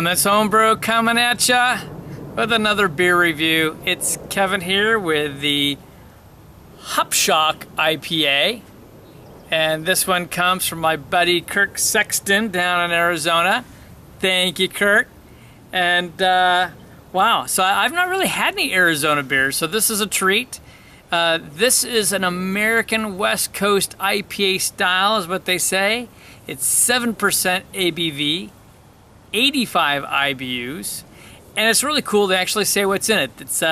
Kevin's Homebrew coming at ya with another beer review. It's Kevin here with the HopShock IPA, and this one comes from my buddy Kirk Sexton down in Arizona. Thank you, Kirk. And wow, so I've not really had any Arizona beers, so this is a treat. This is an American West Coast IPA style, is what they say. It's 7% ABV, 85 IBUs, and it's really cool. They actually say what's in it. It's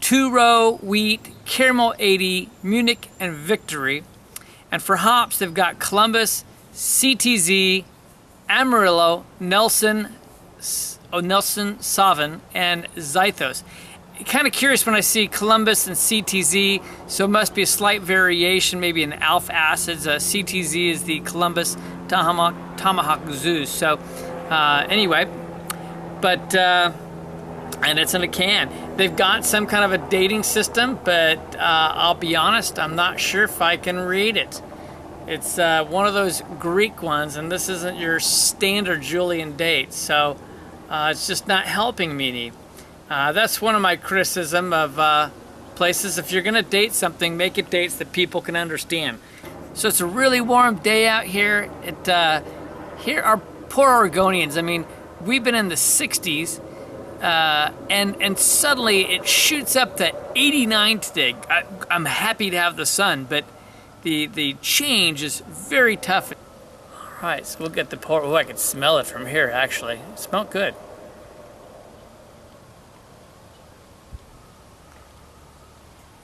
two-row wheat, caramel 80, Munich, and Victory. And for hops, they've got Columbus, CTZ, Amarillo, Nelson, Sauvin, and Zythos. Kind of curious when I see Columbus and CTZ, so it must be a slight variation, maybe in alpha acids. CTZ is the Columbus Tomahawk Zeus. So anyway, but and it's in a can. They've got some kind of a dating system, but I'll be honest, I'm not sure if I can read it. It's one of those Greek ones, and this isn't your standard Julian date, so it's just not helping me any. That's one of my criticism of places. If you're gonna date something, make it dates that people can understand. So it's a really warm day out here. Here are poor Oregonians. I mean, we've been in the 60s, and suddenly it shoots up to 89 today. I'm happy to have the sun, but the change is very tough. All right, so we'll get the pour. Oh, I can smell it from here, actually. It smelled good.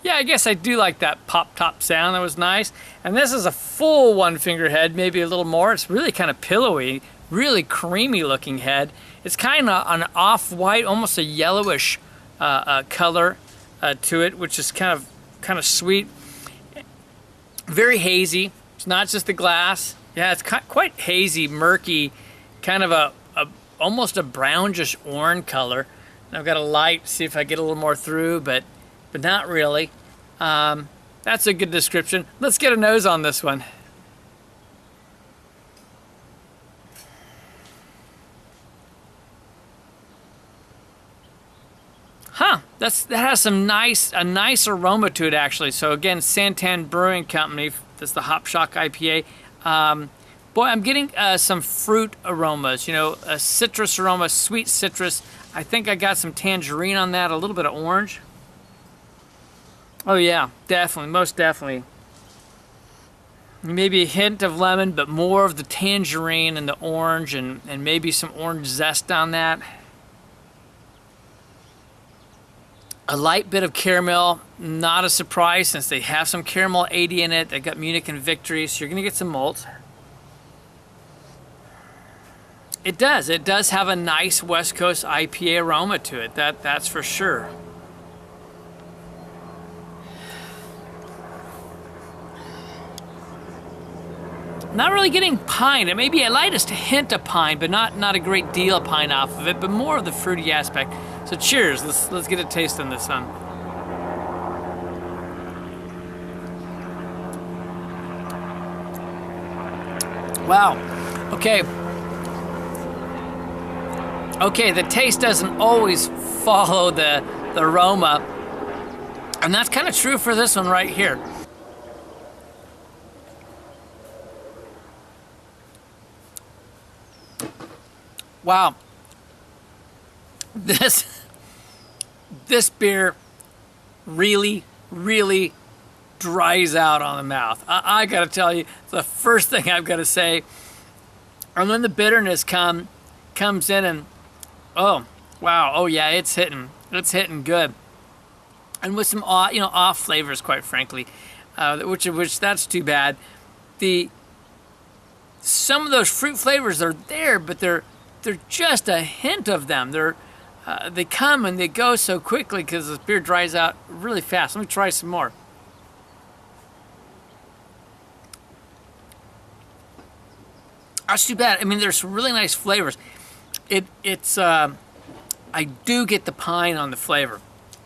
Yeah, I guess I do like that pop-top sound. That was nice. And this is a full one-finger head, maybe a little more. It's really kind of pillowy, really creamy-looking head. It's kind of an off-white, almost a yellowish color to it, which is kind of sweet. Very hazy. It's not just the glass. Yeah, it's quite hazy, murky, kind of almost a brownish orange color. And I've got a light, see if I get a little more through, but not really. That's a good description. Let's get a nose on this one. Huh, that has a nice aroma to it, actually. So again, SanTan Brewing Company, that's the HopShock IPA. Boy, I'm getting some fruit aromas, you know, a citrus aroma, sweet citrus. I think I got some tangerine on that, a little bit of orange. Oh yeah, definitely, most definitely. Maybe a hint of lemon, but more of the tangerine and the orange, and maybe some orange zest on that. A light bit of caramel, not a surprise since they have some caramel 80 in it. They got Munich and Victory, so you're gonna get some malt. It does have a nice West Coast IPA aroma to it, that's for sure. Not really getting pine. It may be a lightest hint of pine, but not a great deal of pine off of it, but more of the fruity aspect. So cheers, let's get a taste on this one. Wow, okay. Okay, the taste doesn't always follow the aroma, and that's kind of true for this one right here. Wow, this beer really dries out on the mouth. I gotta tell you, the first thing I've got to say, and then the bitterness comes in, and oh wow, oh yeah, it's hitting good, and with some off flavors, quite frankly, which that's too bad. Some of those fruit flavors are there, but they're just a hint of them. They come and they go so quickly because this beer dries out really fast. Let me try some more. That's too bad. I mean, there's some really nice flavors. I do get the pine on the flavor,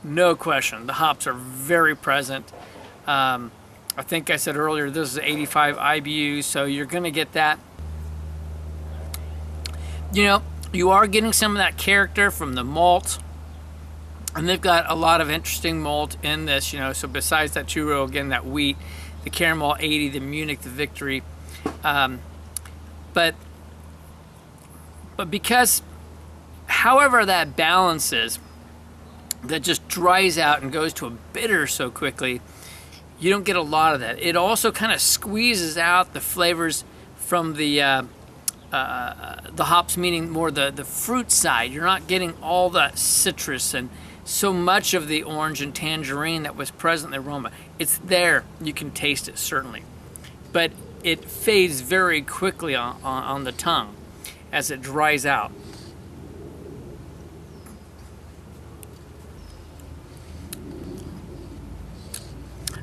no question. The hops are very present. I think I said earlier this is 85 IBUs, so you're gonna get that. You know, You are getting some of that character from the malt, and they've got a lot of interesting malt in this, you know. So besides that churro, again, that wheat, the caramel 80, the Munich, the Victory, but because, however that balances, that just dries out and goes to a bitter so quickly, you don't get a lot of that. It also kind of squeezes out the flavors from the hops, meaning more the fruit side. You're not getting all that citrus and so much of the orange and tangerine that was present in the aroma. It's there. You can taste it, certainly. But it fades very quickly on the tongue as it dries out.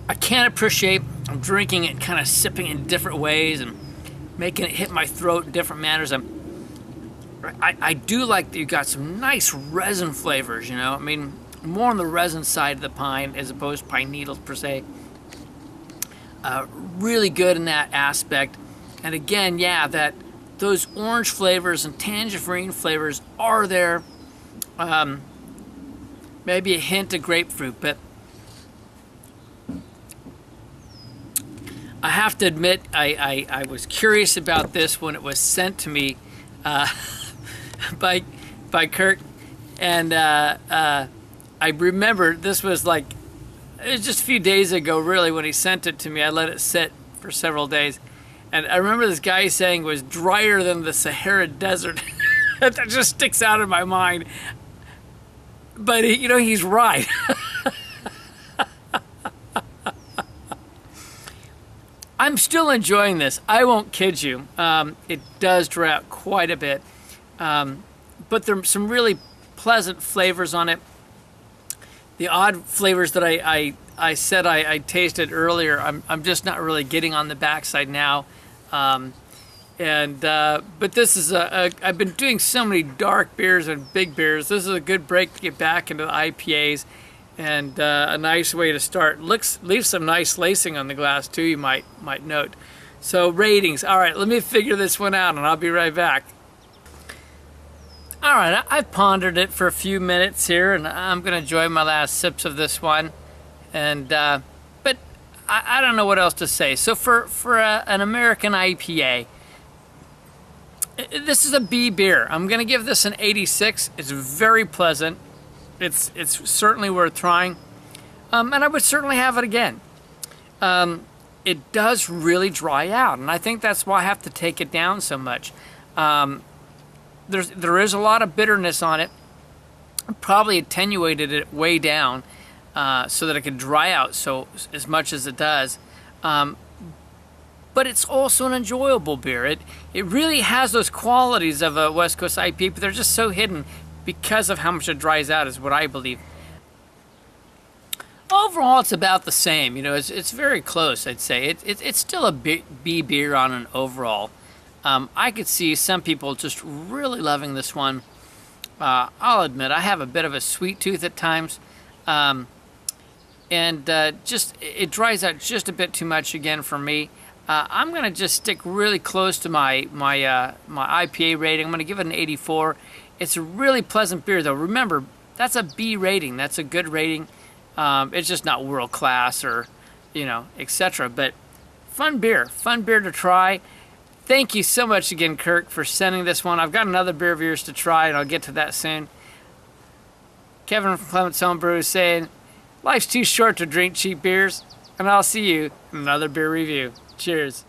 I can't appreciate, I'm drinking it, kind of sipping in different ways and making it hit my throat in different manners. I do like that you got some nice resin flavors, you know. I mean, more on the resin side of the pine as opposed to pine needles per se. Really good in that aspect. And again, yeah, those orange flavors and tangerine flavors are there. Maybe a hint of grapefruit, but I have to admit, I was curious about this when it was sent to me by Kirk, and I remember this was like, it was just a few days ago, really, when he sent it to me. I let it sit for several days, and I remember this guy saying it was drier than the Sahara Desert. That just sticks out in my mind. But you know, he's right. I'm still enjoying this. I won't kid you. It does dry out quite a bit. But there's some really pleasant flavors on it. The odd flavors that I said I tasted earlier, I'm just not really getting on the backside now. But this is I've been doing so many dark beers and big beers. This is a good break to get back into the IPAs. And a nice way to start. Leaves some nice lacing on the glass too, you might note. So ratings. All right, let me figure this one out and I'll be right back. All right, I've pondered it for a few minutes here, and I'm gonna enjoy my last sips of this one. And but I don't know what else to say. So for an American IPA, this is a B beer. I'm gonna give this an 86. It's very pleasant. It's certainly worth trying, and I would certainly have it again. It does really dry out, and I think that's why I have to take it down so much. There is a lot of bitterness on it. Probably attenuated it way down so that it could dry out so as much as it does. But it's also an enjoyable beer. It really has those qualities of a West Coast IPA, but they're just so hidden because of how much it dries out, is what I believe. Overall, it's about the same. You know, it's very close, I'd say. It's still a B beer on an overall. I could see some people just really loving this one. I'll admit, I have a bit of a sweet tooth at times. Just it dries out just a bit too much again for me. I'm going to just stick really close to my IPA rating. I'm going to give it an 84. It's a really pleasant beer, though. Remember, that's a B rating. That's a good rating. It's just not world class or, you know, etc. But fun beer to try. Thank you so much again, Kirk, for sending this one. I've got another beer of yours to try, and I'll get to that soon. Kevin from Clement's Home Brew is saying, life's too short to drink cheap beers, and I'll see you in another beer review. Cheers.